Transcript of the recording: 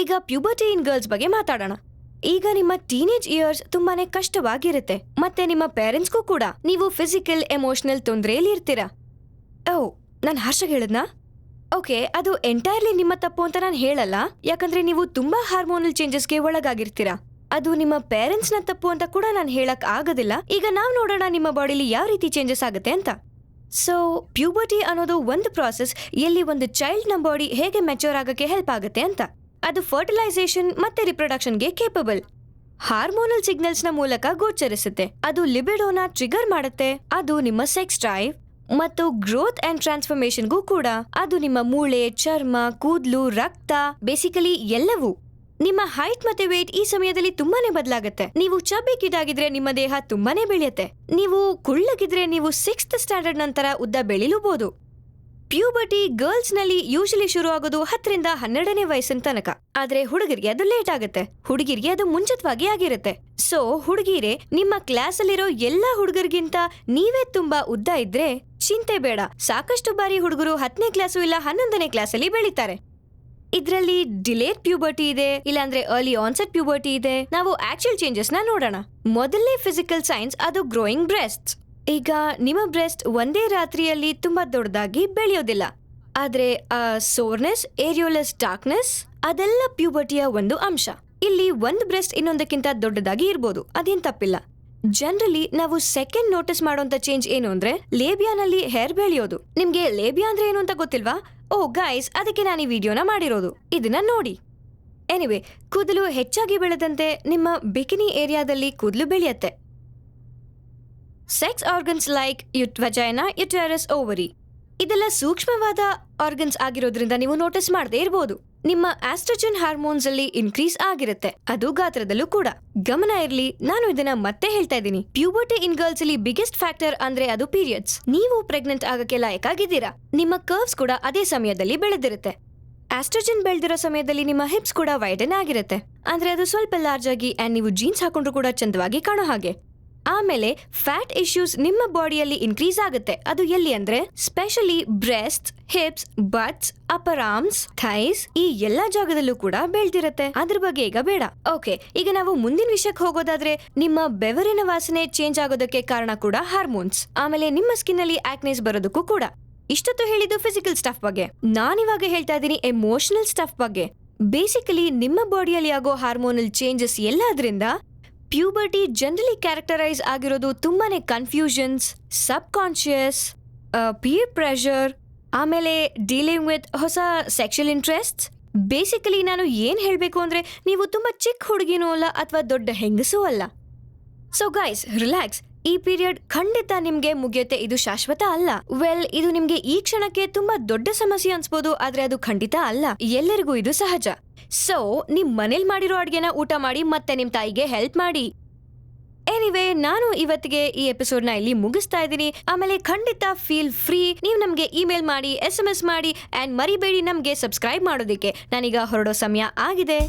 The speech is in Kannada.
ಈಗ ಪ್ಯೂಬರ್ಟಿ ಇನ್ ಗರ್ಲ್ಸ್ ಬಗ್ಗೆ ಮಾತಾಡೋಣ. ಈಗ ನಿಮ್ಮ ಟೀನೇಜ್ ಇಯರ್ಸ್ ತುಂಬಾನೇ ಕಷ್ಟವಾಗಿರುತ್ತೆ, ಮತ್ತೆ ನಿಮ್ಮ ಪೇರೆಂಟ್ಸ್ಗೂ ಕೂಡ. ನೀವು ಫಿಸಿಕಲ್ ಎಮೋಷನಲ್ ತೊಂದರೆಯಲ್ಲಿ ಇರ್ತೀರಾ. ನಾನು ಹರ್ಷ ಹೇಳಿದ್ನಾ? ಓಕೆ, ಅದು ಎಂಟೈರ್ಲಿ ನಿಮ್ಮ ತಪ್ಪು ಅಂತ ನಾನು ಹೇಳಲ್ಲ, ಯಾಕಂದ್ರೆ ನೀವು ತುಂಬಾ ಹಾರ್ಮೋನಲ್ ಚೇಂಜಸ್ಗೆ ಒಳಗಾಗಿರ್ತೀರಾ. ಅದು ನಿಮ್ಮ ಪೇರೆಂಟ್ಸ್ ನ ತಪ್ಪು ಅಂತ ಕೂಡ ನಾನು ಹೇಳಕ್ ಆಗೋದಿಲ್ಲ. ಈಗ ನಾವು ನೋಡೋಣ ನಿಮ್ಮ ಬಾಡಿಲಿ ಯಾವ ರೀತಿ ಚೇಂಜಸ್ ಆಗುತ್ತೆ ಅಂತ. ಸೊ ಪ್ಯೂಬರ್ಟಿ ಅನ್ನೋದು ಒಂದು ಪ್ರಾಸೆಸ್ ಎಲ್ಲಿ ಒಂದು ಚೈಲ್ಡ್ ನ ಬಾಡಿ ಹೇಗೆ ಮೆಚೂರ್ ಆಗಕ್ಕೆ ಹೆಲ್ಪ್ ಆಗುತ್ತೆ ಅಂತ. ಅದು ಫರ್ಟಿಲೈಸೇಷನ್ ಮತ್ತೆ ರಿಪ್ರೊಡಕ್ಷನ್ಗೆ ಕೇಪಬಲ್. ಹಾರ್ಮೋನಲ್ ಸಿಗ್ನಲ್ಸ್ ನ ಮೂಲಕ ಗೋಚರಿಸುತ್ತೆ. ಅದು ಲಿಬಿಡೋನ ಟ್ರಿಗರ್ ಮಾಡುತ್ತೆ. ಅದು ನಿಮ್ಮ ಸೆಕ್ಸ್ ಡ್ರೈವ್ ಮತ್ತು ಗ್ರೋತ್ ಅಂಡ್ ಟ್ರಾನ್ಸ್ಫಾರ್ಮೇಶನ್ಗೂ ಕೂಡ. ಅದು ನಿಮ್ಮ ಮೂಳೆ, ಚರ್ಮ, ಕೂದ್ಲು, ರಕ್ತ, ಬೇಸಿಕಲಿ ಎಲ್ಲವೂ. ನಿಮ್ಮ ಹೈಟ್ ಮತ್ತೆ ವೇಟ್ ಈ ಸಮಯದಲ್ಲಿ ತುಂಬಾನೇ ಬದಲಾಗುತ್ತೆ. ನೀವು ಚಬ್ಬಿಕಿದಾಗಿದ್ರೆ ನಿಮ್ಮ ದೇಹ ತುಂಬಾನೇ ಬೆಳೆಯುತ್ತೆ. ನೀವು ಕುಳ್ಳಗಿದ್ರೆ ನೀವು 6th ಸ್ಟ್ಯಾಂಡರ್ಡ್ ನಂತರ ಉದ್ದ ಬೆಳಿಲೂಬಹುದು. ಪ್ಯೂಬರ್ಟಿ ಗರ್ಲ್ಸ್ ನಲ್ಲಿ ಯೂಶಲಿ ಶುರು ಆಗೋದು 10 ರಿಂದ 12ನೇ ವಯಸ್ಸಿನ ತನಕ. ಆದ್ರೆ ಹುಡುಗರಿಗೆ ಅದು ಲೇಟ್ ಆಗುತ್ತೆ. ಹುಡುಗಿರಿಗೆ ಅದು ಮುಂಚಿತವಾಗಿ ಆಗಿರುತ್ತೆ. ಸೊ ಹುಡುಗಿರೆ, ನಿಮ್ಮ ಕ್ಲಾಸ್ ಅಲ್ಲಿರೋ ಎಲ್ಲಾ ಹುಡುಗರಿಗಿಂತ ನೀವೇ ತುಂಬಾ ಉದ್ದ ಇದ್ರೆ ಚಿಂತೆ ಬೇಡ. ಸಾಕಷ್ಟು ಬಾರಿ ಹುಡುಗರು 10ನೇ ಕ್ಲಾಸು ಇಲ್ಲ 11ನೇ ಕ್ಲಾಸಲ್ಲಿ ಬೆಳೀತಾರೆ. ಇದ್ರಲ್ಲಿ ಡಿಲೇಡ್ ಪ್ಯೂಬರ್ಟಿ ಇದೆ, ಇಲ್ಲಾಂದ್ರೆ ಅರ್ಲಿ ಆನ್ಸೆಟ್ ಪ್ಯೂಬರ್ಟಿ ಇದೆ. ನಾವು ಆಕ್ಚುಯಲ್ ಚೇಂಜಸ್ ನ ನೋಡೋಣ. ಮೊದಲನೇ ಫಿಸಿಕಲ್ ಸೈನ್ಸ್ ಅದು ಗ್ರೋಯಿಂಗ್ ಬ್ರೆಸ್ಟ್. ಈಗ ನಿಮ್ಮ ಬ್ರೆಸ್ಟ್ ಒಂದೇ ರಾತ್ರಿಯಲ್ಲಿ ತುಂಬಾ ದೊಡ್ಡದಾಗಿ ಬೆಳೆಯೋದಿಲ್ಲ. ಆದ್ರೆ ಸೋರ್ನೆಸ್, ಏರಿಯೋಲೆಸ್ ಡಾರ್ಕ್ನೆಸ್ ಅದೆಲ್ಲ ಪ್ಯೂಬರ್ಟಿಯ ಒಂದು ಅಂಶ. ಇಲ್ಲಿ ಒಂದು ಬ್ರೆಸ್ಟ್ ಇನ್ನೊಂದಕ್ಕಿಂತ ದೊಡ್ಡದಾಗಿ ಇರ್ಬೋದು, ಅದೇನ್ ತಪ್ಪಿಲ್ಲ. ಜನರಲಿ ನಾವು ಸೆಕೆಂಡ್ ನೋಟಿಸ್ ಮಾಡೋಂತ ಚೇಂಜ್ ಏನು ಅಂದ್ರೆ ಲೇಬಿಯಾನಲ್ಲಿ ಹೇರ್ ಬೆಳೆಯೋದು. ನಿಮ್ಗೆ ಲೇಬಿಯಾ ಅಂದ್ರೆ ಏನು ಅಂತ ಗೊತ್ತಿಲ್ವಾ? ಓ ಗೈಸ್, ಅದಕ್ಕೆ ನಾನು ಈ ವಿಡಿಯೋನ ಮಾಡಿರೋದು. ಇದನ್ನ ನೋಡಿ. ಎನಿವೆ, ಕೂದಲು ಹೆಚ್ಚಾಗಿ ಬೆಳೆದಂತೆ ನಿಮ್ಮ ಬಿಕಿನಿ ಏರಿಯಾದಲ್ಲಿ ಕೂದಲು ಬೆಳೆಯುತ್ತೆ. Sex organs like vagina, uterus, ovary ಇದೆಲ್ಲ ಸೂಕ್ಷ್ಮವಾದ ಆರ್ಗನ್ಸ್ ಆಗಿರೋದ್ರಿಂದ ನೀವು ನೋಟಿಸ್ ಮಾಡದೇ ಇರಬಹುದು. ನಿಮ್ಮ ಆಸ್ಟ್ರೋಜನ್ ಹಾರ್ಮೋನ್ಸ್ ಅಲ್ಲಿ ಇನ್ಕ್ರೀಸ್ ಆಗಿರುತ್ತೆ, ಅದು ಗಾತ್ರದಲ್ಲೂ ಕೂಡ. ಗಮನ ಇರ್ಲಿ, ನಾನು ಇದನ್ನ ಮತ್ತೆ ಹೇಳ್ತಾ ಇದ್ದೀನಿ. ಪ್ಯೂಬರ್ಟಿ ಇನ್ ಗರ್ಲ್ಸ್ ಅಲ್ಲಿ ಬಿಗ್ಗೆಸ್ಟ್ ಫ್ಯಾಕ್ಟರ್ ಅಂದ್ರೆ ಅದು ಪೀರಿಯಡ್ಸ್. ನೀವು ಪ್ರೆಗ್ನೆಂಟ್ ಆಗಕ್ಕೆ ಲಾಯಕ್ಕಾಗಿದ್ದೀರಾ. ನಿಮ್ಮ ಕರ್ವ್ಸ್ ಕೂಡ ಅದೇ ಸಮಯದಲ್ಲಿ ಬೆಳೆದಿರುತ್ತೆ. ಆಸ್ಟ್ರೋಜನ್ ಬೆಳೆದಿರೋ ಸಮಯದಲ್ಲಿ ನಿಮ್ಮ ಹಿಪ್ಸ್ ಕೂಡ ವೈಡನ್ ಆಗಿರುತ್ತೆ, ಅಂದ್ರೆ ಅದು ಸ್ವಲ್ಪ ಲಾರ್ಜ್ ಆಗಿ ಅಂಡ್ ನೀವು ಜೀನ್ಸ್ ಹಾಕೊಂಡ್ರು ಕೂಡ ಚಂದವಾಗಿ ಕಾಣೋ ಹಾಗೆ. ಆಮೇಲೆ ಫ್ಯಾಟ್ ಇಶ್ಯೂಸ್ ನಿಮ್ಮ ಬಾಡಿಯಲ್ಲಿ ಇನ್ಕ್ರೀಸ್ ಆಗುತ್ತೆ. ಅದು ಎಲ್ಲಿ ಅಂದ್ರೆ specially breast, hips, buds, upper arms, thighs ಈ ಎಲ್ಲಾ ಜಾಗದಲ್ಲೂ ಕೂಡ ಬೆಳ್ದಿರತ್ತೆ. ಅದ್ರ ಬಗ್ಗೆ ಈಗ ಬೇಡ. ಓಕೆ, ಈಗ ನಾವು ಮುಂದಿನ ವಿಷಯಕ್ಕೆ ಹೋಗೋದಾದ್ರೆ ನಿಮ್ಮ ಬೆವರಿನ ವಾಸನೆ ಚೇಂಜ್ ಆಗೋದಕ್ಕೆ ಕಾರಣ ಕೂಡ ಹಾರ್ಮೋನ್ಸ್. ಆಮೇಲೆ ನಿಮ್ಮ ಸ್ಕಿನ್ ಅಲ್ಲಿ ಆಕ್ನೇಸ್ ಬರೋದಕ್ಕೂ ಕೂಡ. ಇಷ್ಟೊತ್ತು ಹೇಳಿದ್ದು ಫಿಸಿಕಲ್ ಸ್ಟಫ್ ಬಗ್ಗೆ. ನಾನಿವಾಗ ಹೇಳ್ತಾ ಇದ್ದೀನಿ ಎಮೋಷನಲ್ ಸ್ಟಫ್ ಬಗ್ಗೆ. ಬೇಸಿಕಲಿ ನಿಮ್ಮ ಬಾಡಿಯಲ್ಲಿ ಆಗೋ ಹಾರ್ಮೋನಲ್ ಚೇಂಜಸ್ ಎಲ್ಲಾದ್ರಿಂದ ಪ್ಯೂಬರ್ಟಿ ಜನರಲಿ ಕ್ಯಾರೆಕ್ಟರೈಸ್ ಆಗಿರೋದು ತುಂಬಾನೇ confusions, subconscious, peer pressure, ಆಮೇಲೆ ಡೀಲಿಂಗ್ ವಿತ್ ಹೊಸ ಸೆಕ್ಷುಯಲ್ ಇಂಟ್ರೆಸ್ಟ್. ಬೇಸಿಕಲಿ ನಾನು ಏನ್ ಹೇಳ್ಬೇಕು ಅಂದ್ರೆ ನೀವು ತುಂಬಾ ಚಿಕ್ಕ ಹುಡುಗಿನೂ ಅಲ್ಲ ಅಥವಾ ದೊಡ್ಡ ಹೆಂಗಸೂ ಅಲ್ಲ. So guys, relax. ಈ ಪೀರಿಯಡ್ ಖಂಡಿತ ನಿಮ್ಗೆ ಮುಗಿಯುತ್ತೆ, ಇದು ಶಾಶ್ವತ ಅಲ್ಲ. ವೆಲ್, ಇದು ನಿಮ್ಗೆ ಈ ಕ್ಷಣಕ್ಕೆ ತುಂಬಾ ದೊಡ್ಡ ಸಮಸ್ಯೆ ಅನ್ಸ್ಬೋದು, ಆದ್ರೆ ಅದು ಖಂಡಿತ ಅಲ್ಲ. ಎಲ್ಲರಿಗೂ ಇದು ಸಹಜ. ಸೊ ನಿಮ್ ಮನೇಲಿ ಮಾಡಿರೋ ಅಡ್ಗೆನ ಊಟ ಮಾಡಿ ಮತ್ತೆ ನಿಮ್ ತಾಯಿಗೆ ಹೆಲ್ಪ್ ಮಾಡಿ. ಎನಿವೆ, ನಾನು ಇವತ್ತಿಗೆ ಈ ಎಪಿಸೋಡ್ನ ಇಲ್ಲಿ ಮುಗಿಸ್ತಾ ಇದ್ದೀನಿ. ಆಮೇಲೆ ಖಂಡಿತ ಫೀಲ್ ಫ್ರೀ, ನೀವು ನಮ್ಗೆ ಇಮೇಲ್ ಮಾಡಿ, SMS ಮಾಡಿ, ಅಂಡ್ ಮರಿಬೇಡಿ ನಮ್ಗೆ ಸಬ್ಸ್ಕ್ರೈಬ್ ಮಾಡೋದಕ್ಕೆ. ನಾನೀಗ ಹೊರಡೋ ಸಮಯ ಆಗಿದೆ.